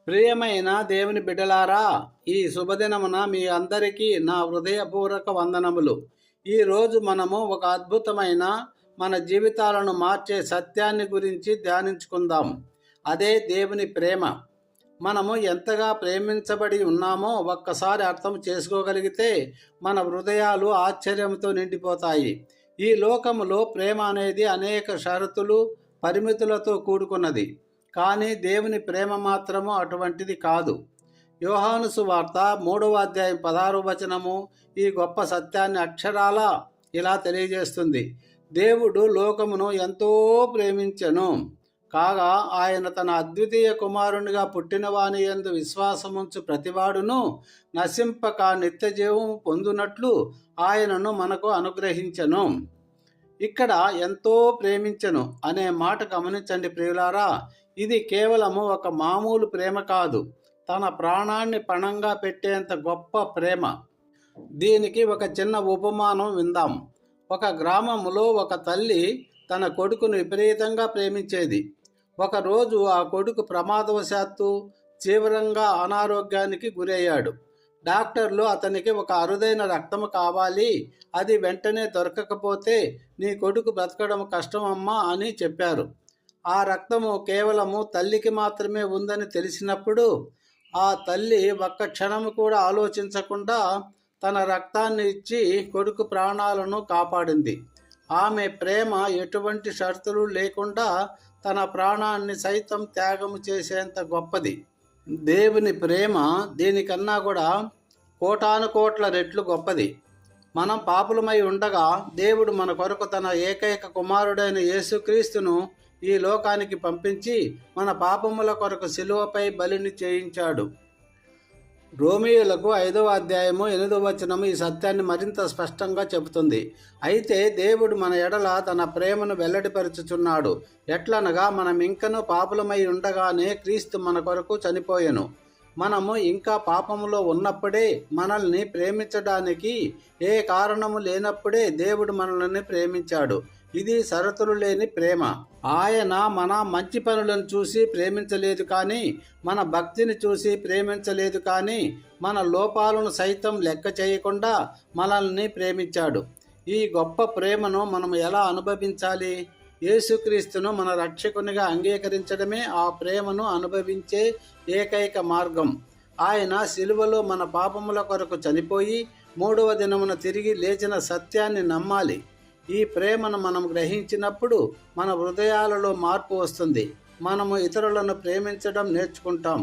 ప్రియమైన దేవుని బిడ్డలారా, ఈ శుభదినమున మీ అందరికీ నా హృదయపూర్వక వందనములు. ఈరోజు మనము ఒక అద్భుతమైన మన జీవితాలను మార్చే సత్యాన్ని గురించి ధ్యానించుకుందాం. అదే దేవుని ప్రేమ. మనము ఎంతగా ప్రేమించబడి ఉన్నామో ఒక్కసారి అర్థం చేసుకోగలిగితే మన హృదయాలు ఆశ్చర్యంతో నిండిపోతాయి. ఈ లోకములో ప్రేమ అనేది అనేక షరతులు, పరిమితులతో కూడుకున్నది. కానీ దేవుని ప్రేమ మాత్రము అటువంటిది కాదు. యోహాను సువార్త 3వ అధ్యాయం 16వ వచనము ఈ గొప్ప సత్యాన్ని అక్షరాల ఇలా తెలియజేస్తుంది. దేవుడు లోకమును ఎంతో ప్రేమించెను, కాగా ఆయన తన అద్వితీయ కుమారునిగా పుట్టిన వాని యందు విశ్వాసముంచు ప్రతివాడును నశింపక నిత్యజీవము పొందునట్లు ఆయనను మనకు అనుగ్రహించెను. ఇక్కడ ఎంతో ప్రేమించెను అనే మాట గమనించండి ప్రియులారా. ఇది కేవలము ఒక మామూలు ప్రేమ కాదు, తన ప్రాణాన్ని పణంగా పెట్టేంత గొప్ప ప్రేమ. దీనికి ఒక చిన్న ఉపమానం విందాం. ఒక గ్రామములో ఒక తల్లి తన కొడుకును విపరీతంగా ప్రేమించేది. ఒకరోజు ఆ కొడుకు ప్రమాదవశాత్తు తీవ్రంగా అనారోగ్యానికి గురయ్యాడు. డాక్టర్లు అతనికి ఒక అరుదైన రక్తము కావాలి, అది వెంటనే దొరకకపోతే నీ కొడుకు బ్రతకడం కష్టమమ్మా అని చెప్పారు. ఆ రక్తము కేవలము తల్లికి మాత్రమే ఉందని తెలిసినప్పుడు ఆ తల్లి ఒక్క క్షణము కూడా ఆలోచించకుండా తన రక్తాన్ని ఇచ్చి కొడుకు ప్రాణాలను కాపాడింది. ఆమె ప్రేమ ఎటువంటి షరతులు లేకుండా తన ప్రాణాన్ని సైతం త్యాగము చేసేంత గొప్పది. దేవుని ప్రేమ దీనికన్నా కూడా కోటాను కోట్ల రెట్లు గొప్పది. మనం పాపులమై ఉండగా దేవుడు మన కొరకు తన ఏకైక కుమారుడైన యేసుక్రీస్తును ఈ లోకానికి పంపించి మన పాపముల కొరకు శిలువపై బలిని చేయించాడు. రోమియోలకు 5వ అధ్యాయము 8వ వచనము ఈ సత్యాన్ని మరింత స్పష్టంగా చెబుతుంది. అయితే దేవుడు మన ఎడల తన ప్రేమను వెల్లడిపరుచుచున్నాడు. ఎట్లనగా మనం ఇంకనూ పాపులమై ఉండగానే క్రీస్తు మన కొరకు చనిపోయెను. మనము ఇంకా పాపములో ఉన్నప్పుడే మనల్ని ప్రేమించడానికి ఏ కారణము లేనప్పుడే దేవుడు మనల్ని ప్రేమించాడు. ఇది షరతులు లేని ప్రేమ. ఆయన మన మంచి పనులను చూసి ప్రేమించలేదు కానీ, మన భక్తిని చూసి ప్రేమించలేదు కానీ, మన లోపాలను సైతం లెక్క చేయకుండా మనల్ని ప్రేమించాడు. ఈ గొప్ప ప్రేమను మనం ఎలా అనుభవించాలి? యేసుక్రీస్తును మన రక్షకునిగా అంగీకరించడమే ఆ ప్రేమను అనుభవించే ఏకైక మార్గం. ఆయన శిలువలో మన పాపముల కొరకు చనిపోయి 3వ దినమున తిరిగి లేచిన సత్యాన్ని నమ్మాలి. ఈ ప్రేమను మనం గ్రహించినప్పుడు మన హృదయాలలో మార్పు వస్తుంది. మనము ఇతరులను ప్రేమించడం నేర్చుకుంటాం.